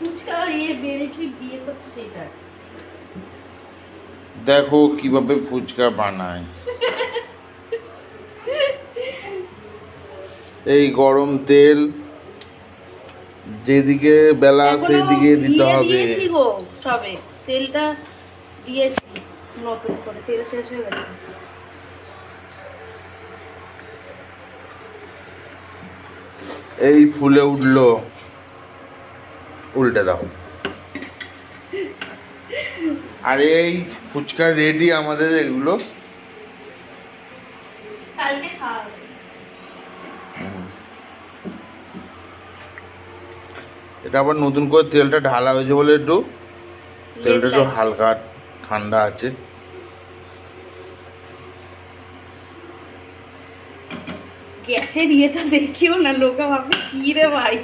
ফুচকা বেরিয়েছি বিয়ে করছে সেটা। দেখো কিভাবে ফুচকা বানায়। এই গরম তেল যেদিকে বেলা এখনো সেই দিকে দিতে হবে। দিয়েছি গো, সবে তেলটা দিয়েছি, নতুন করে তেল শেষ হয়ে গেছে। এই ফুলে উঠলো, উল্টে দাও। আর এই ফুচকা রেডি আমাদের এগুলো। কালকে খাওয়া হবে। এটা আবার নতুন করে তেলটা ঢালা হয়েছে বলে একটু তেলটা একটু হালকা ঠান্ডা আছে। গ্যাসের ইয়েটা দেখিও না, লোকে ভাববে কি রে ভাই।